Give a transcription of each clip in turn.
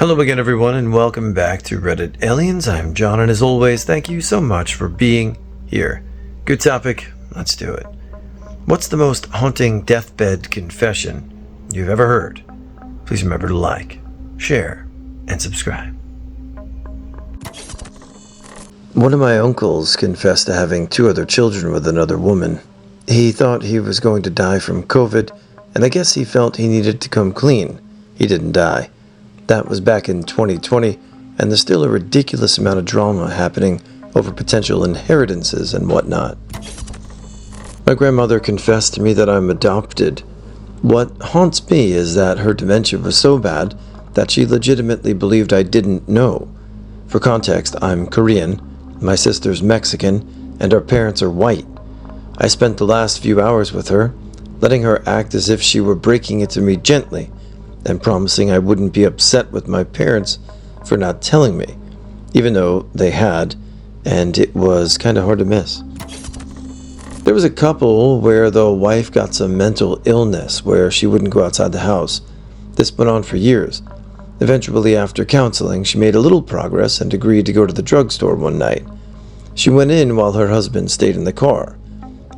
Hello again, everyone, and welcome back to Reddit Aliens. I'm John, and as always, thank you so much for being here. Good topic, let's do it. What's the most haunting deathbed confession you've ever heard? Please remember to like, share, and subscribe. One of my uncles confessed to having 2 other children with another woman. He thought he was going to die from COVID, and I guess he felt he needed to come clean. He didn't die. That was back in 2020, and there's still a ridiculous amount of drama happening over potential inheritances and whatnot. My grandmother confessed to me that I'm adopted. What haunts me is that her dementia was so bad that she legitimately believed I didn't know. For context, I'm Korean, my sister's Mexican, and our parents are white. I spent the last few hours with her, letting her act as if she were breaking it to me gently, and promising I wouldn't be upset with my parents for not telling me, even though they had, and it was kind of hard to miss. There was a couple where the wife got some mental illness where she wouldn't go outside the house. This went on for years. Eventually, after counseling, she made a little progress and agreed to go to the drugstore one night. She went in while her husband stayed in the car.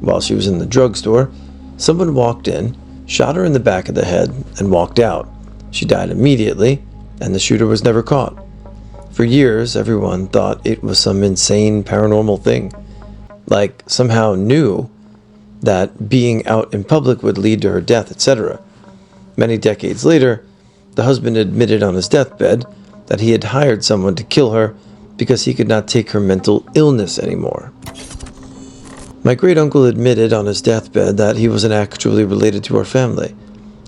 While she was in the drugstore, someone walked in, shot her in the back of the head, and walked out. She died immediately, and the shooter was never caught. For years, everyone thought it was some insane paranormal thing, like somehow knew that being out in public would lead to her death, etc. Many decades later, the husband admitted on his deathbed that he had hired someone to kill her because he could not take her mental illness anymore. My great-uncle admitted on his deathbed that he wasn't actually related to our family.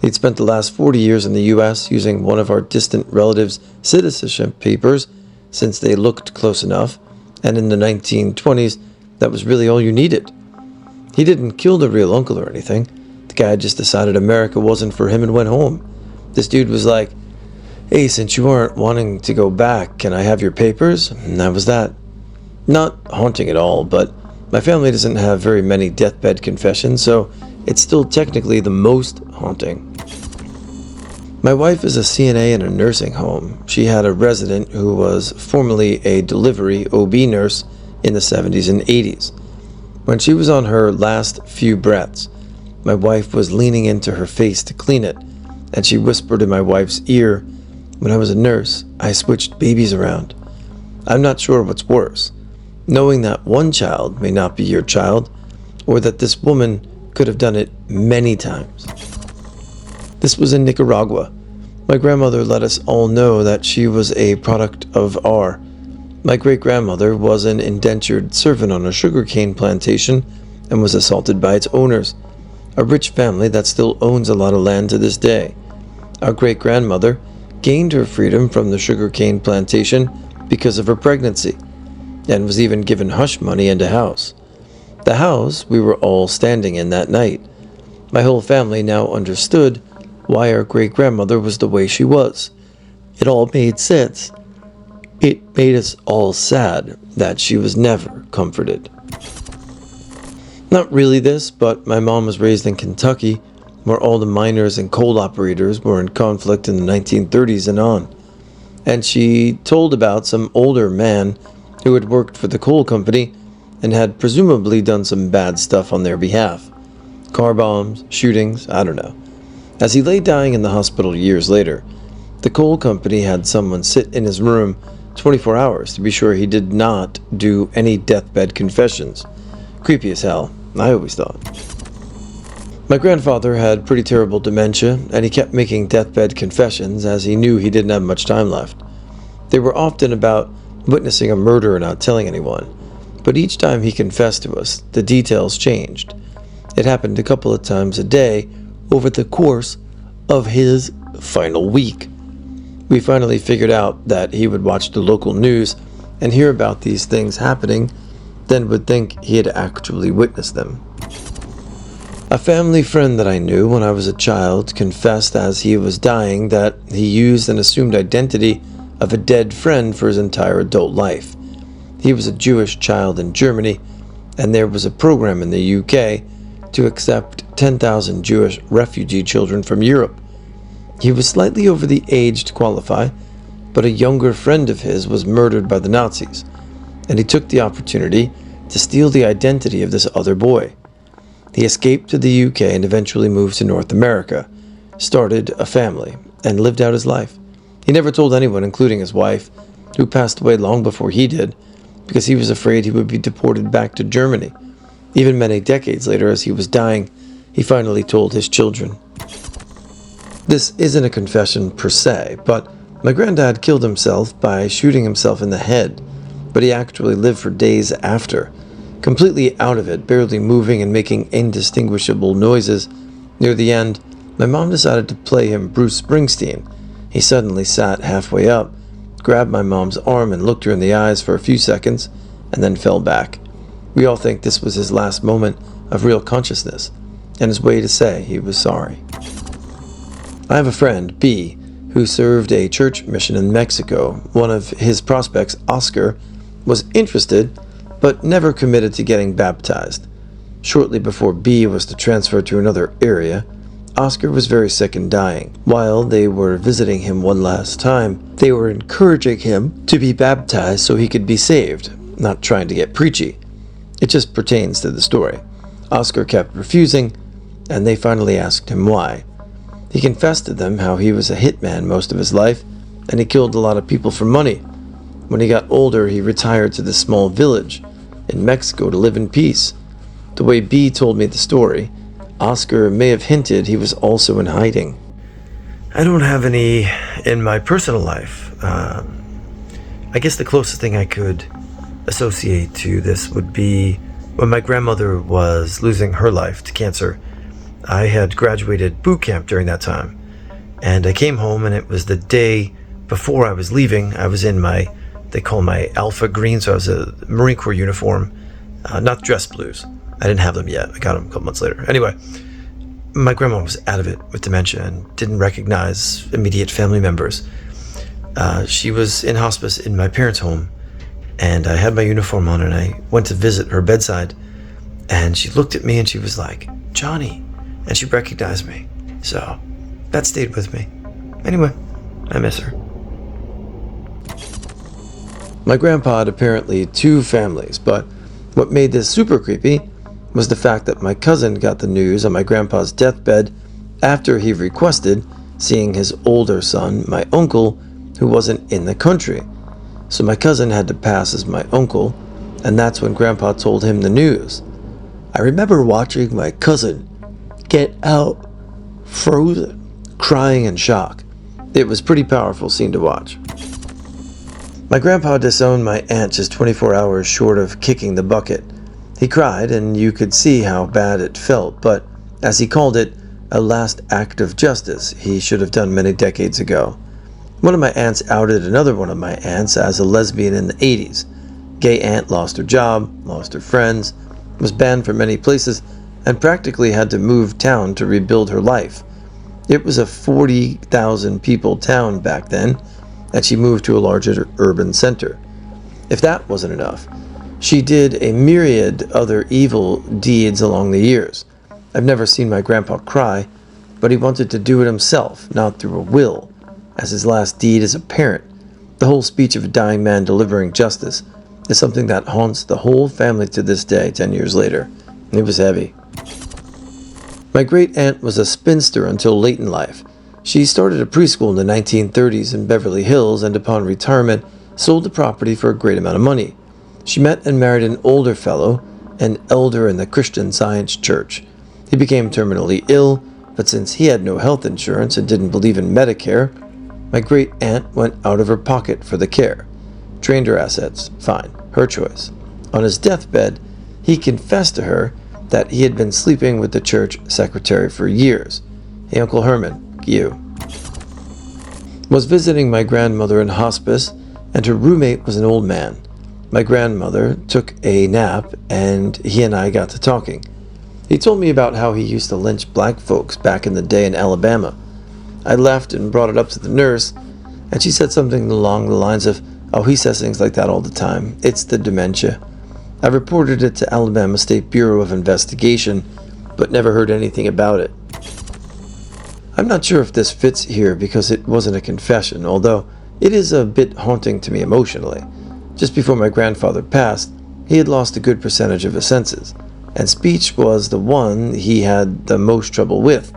He'd spent the last 40 years in the U.S. using one of our distant relatives' citizenship papers since they looked close enough, and in the 1920s, that was really all you needed. He didn't kill the real uncle or anything. The guy just decided America wasn't for him and went home. This dude was like, "Hey, since you aren't wanting to go back, can I have your papers?" And that was that. Not haunting at all, but my family doesn't have very many deathbed confessions, so it's still technically the most haunting. My wife is a CNA in a nursing home. She had a resident who was formerly a delivery OB nurse in the 70s and 80s. When she was on her last few breaths, my wife was leaning into her face to clean it, and she whispered in my wife's ear, "When I was a nurse, I switched babies around." I'm not sure what's worse, knowing that one child may not be your child, or that this woman could have done it many times. This was in Nicaragua. My grandmother let us all know that she was a product of R. My great-grandmother was an indentured servant on a sugarcane plantation and was assaulted by its owners, a rich family that still owns a lot of land to this day. Our great-grandmother gained her freedom from the sugarcane plantation because of her pregnancy, and was even given hush money and a house. The house we were all standing in that night. My whole family now understood why our great-grandmother was the way she was. It all made sense. It made us all sad that she was never comforted. Not really this, but my mom was raised in Kentucky, where all the miners and coal operators were in conflict in the 1930s and on. And she told about some older man who had worked for the coal company and had presumably done some bad stuff on their behalf. Car bombs, shootings, I don't know. As he lay dying in the hospital years later, the coal company had someone sit in his room 24 hours to be sure he did not do any deathbed confessions. Creepy as hell, I always thought. My grandfather had pretty terrible dementia, and he kept making deathbed confessions as he knew he didn't have much time left. They were often about witnessing a murder and not telling anyone, but each time he confessed to us, the details changed. It happened a couple of times a day over the course of his final week. We finally figured out that he would watch the local news and hear about these things happening, then would think he had actually witnessed them. A family friend that I knew when I was a child confessed as he was dying that he used an assumed identity of a dead friend for his entire adult life. He was a Jewish child in Germany, and there was a program in the UK to accept 10,000 Jewish refugee children from Europe. He was slightly over the age to qualify, but a younger friend of his was murdered by the Nazis, and he took the opportunity to steal the identity of this other boy. He escaped to the UK and eventually moved to North America, started a family, and lived out his life. He never told anyone, including his wife, who passed away long before he did, because he was afraid he would be deported back to Germany. Even many decades later, as he was dying, he finally told his children. This isn't a confession per se, but my granddad killed himself by shooting himself in the head, but he actually lived for days after, completely out of it, barely moving and making indistinguishable noises. Near the end, my mom decided to play him Bruce Springsteen. He suddenly sat halfway up, grabbed my mom's arm and looked her in the eyes for a few seconds, and then fell back. We all think this was his last moment of real consciousness, and his way to say he was sorry. I have a friend, B, who served a church mission in Mexico. One of his prospects, Oscar, was interested, but never committed to getting baptized. Shortly before B was to transfer to another area, Oscar was very sick and dying. While they were visiting him one last time, they were encouraging him to be baptized so he could be saved, not trying to get preachy. It just pertains to the story. Oscar kept refusing, and they finally asked him why. He confessed to them how he was a hitman most of his life, and he killed a lot of people for money. When he got older, he retired to this small village in Mexico to live in peace. The way B told me the story, Oscar may have hinted he was also in hiding. I don't have any in my personal life. I guess the closest thing I could associate to this would be when my grandmother was losing her life to cancer. I had graduated boot camp during that time, and I came home, and it was the day before I was leaving. I was in they call my Alpha Green, so I was a Marine Corps uniform, not dress blues. I didn't have them yet. I got them a couple months later. Anyway, my grandma was out of it with dementia and didn't recognize immediate family members. She was in hospice in my parents' home, and I had my uniform on, and I went to visit her bedside, and she looked at me and she was like, "Johnny," and she recognized me. So that stayed with me. Anyway, I miss her. My grandpa had apparently two families, but what made this super creepy was the fact that my cousin got the news on my grandpa's deathbed after he requested seeing his older son, my uncle, who wasn't in the country. So my cousin had to pass as my uncle, and that's when grandpa told him the news. I remember watching my cousin get out, frozen, crying in shock. It was a pretty powerful scene to watch. My grandpa disowned my aunt just 24 hours short of kicking the bucket. He cried, and you could see how bad it felt, but as he called it, a last act of justice he should have done many decades ago. One of my aunts outed another one of my aunts as a lesbian in the 80s. Gay aunt lost her job, lost her friends, was banned from many places, and practically had to move town to rebuild her life. It was a 40,000 people town back then, and she moved to a larger urban center. If that wasn't enough, she did a myriad other evil deeds along the years. I've never seen my grandpa cry, but he wanted to do it himself, not through a will, as his last deed as a parent. The whole speech of a dying man delivering justice is something that haunts the whole family to this day, 10 years later. It was heavy. My great-aunt was a spinster until late in life. She started a preschool in the 1930s in Beverly Hills, and upon retirement, sold the property for a great amount of money. She met and married an older fellow, an elder in the Christian Science Church. He became terminally ill, but since he had no health insurance and didn't believe in Medicare, my great-aunt went out of her pocket for the care. Drained her assets. Fine. Her choice. On his deathbed, he confessed to her that he had been sleeping with the church secretary for years. Hey, Uncle Herman, you. Was visiting my grandmother in hospice, and her roommate was an old man. My grandmother took a nap, and he and I got to talking. He told me about how he used to lynch black folks back in the day in Alabama. I left and brought it up to the nurse, and she said something along the lines of, "Oh, he says things like that all the time. It's the dementia." I reported it to Alabama State Bureau of Investigation, but never heard anything about it. I'm not sure if this fits here because it wasn't a confession, although It is a bit haunting to me emotionally. Just before my grandfather passed, he had lost a good percentage of his senses, and speech was the one he had the most trouble with,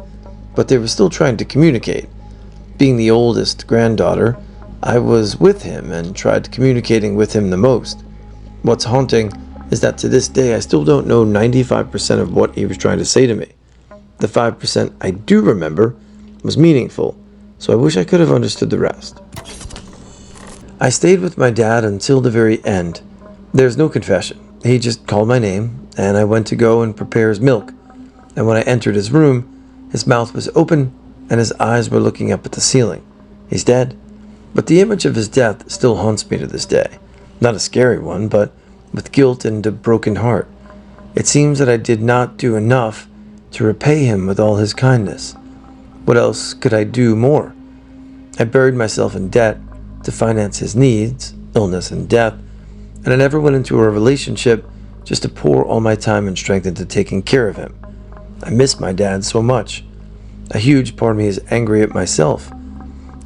but they were still trying to communicate. Being the oldest granddaughter, I was with him and tried communicating with him the most. What's haunting is that to this day I still don't know 95% of what he was trying to say to me. The 5% I do remember was meaningful, so I wish I could have understood the rest. I stayed with my dad until the very end. There's no confession. He just called my name, and I went to go and prepare his milk. And when I entered his room, his mouth was open, and his eyes were looking up at the ceiling. He's dead. But the image of his death still haunts me to this day. Not a scary one, but with guilt and a broken heart. It seems that I did not do enough to repay him with all his kindness. What else could I do more? I buried myself in debt to finance his needs, illness and death, and I never went into a relationship just to pour all my time and strength into taking care of him. I miss my dad so much. A huge part of me is angry at myself.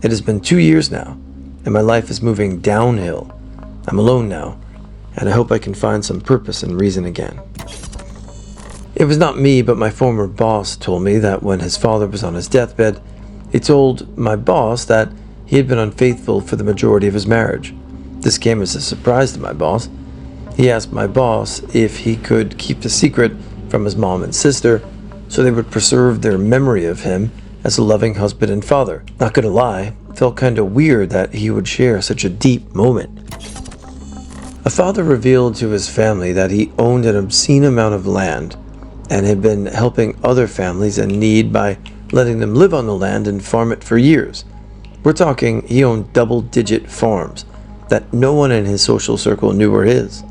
It has been 2 years now, and my life is moving downhill. I'm alone now, and I hope I can find some purpose and reason again. It was not me, but my former boss told me that when his father was on his deathbed, he told my boss that he had been unfaithful for the majority of his marriage. This came as a surprise to my boss. He asked my boss if he could keep the secret from his mom and sister so they would preserve their memory of him as a loving husband and father. Not gonna lie, it felt kinda weird that he would share such a deep moment. A father revealed to his family that he owned an obscene amount of land and had been helping other families in need by letting them live on the land and farm it for years. We're talking he owned double-digit farms that no one in his social circle knew were his.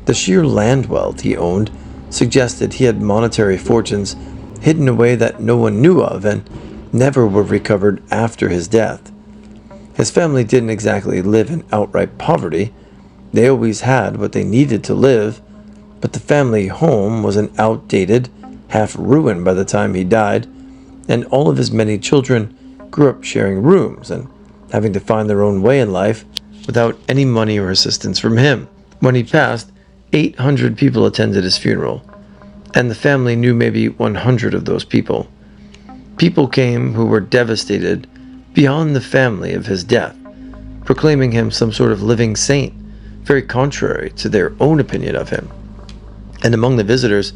The sheer land wealth he owned suggested he had monetary fortunes hidden away that no one knew of and never were recovered after his death. His family didn't exactly live in outright poverty. They always had what they needed to live, but the family home was an outdated, half-ruined by the time he died, and all of his many children grew up sharing rooms and having to find their own way in life without any money or assistance from him. When he passed, 800 people attended his funeral, and the family knew maybe 100 of those people. People came who were devastated beyond the family of his death, proclaiming him some sort of living saint, very contrary to their own opinion of him. And among the visitors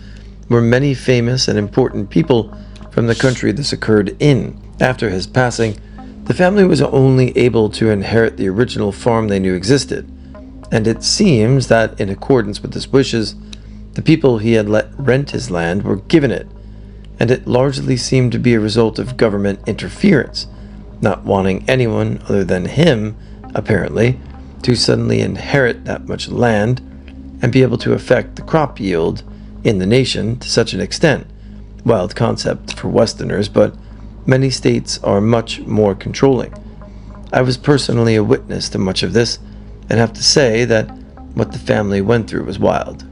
were many famous and important people from the country this occurred in. After his passing, the family was only able to inherit the original farm they knew existed, and it seems that in accordance with his wishes, the people he had let rent his land were given it, and it largely seemed to be a result of government interference, not wanting anyone other than him, apparently, to suddenly inherit that much land and be able to affect the crop yield in the nation to such an extent. Wild concept for Westerners, but many states are much more controlling. I was personally a witness to much of this, and have to say that what the family went through was wild.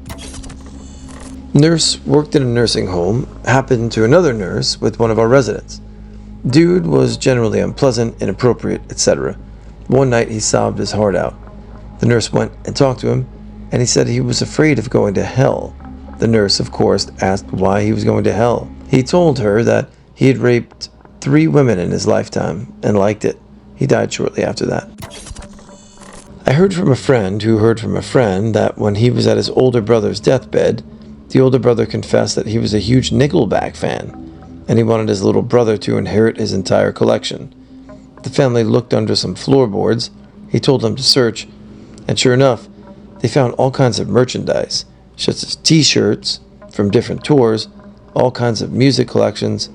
Nurse worked in a nursing home, happened to another nurse with one of our residents. Dude was generally unpleasant, inappropriate, etc. One night he sobbed his heart out. The nurse went and talked to him, and he said he was afraid of going to hell. The nurse, of course, asked why he was going to hell. He told her that he had raped 3 women in his lifetime and liked it. He died shortly after that. I heard from a friend who heard from a friend that when he was at his older brother's deathbed, the older brother confessed that he was a huge Nickelback fan, and he wanted his little brother to inherit his entire collection. The family looked under some floorboards. He told them to search, and sure enough, they found all kinds of merchandise, such as t-shirts from different tours, all kinds of music collections,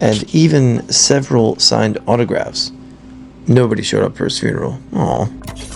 and even several signed autographs. Nobody showed up for his funeral. Aww.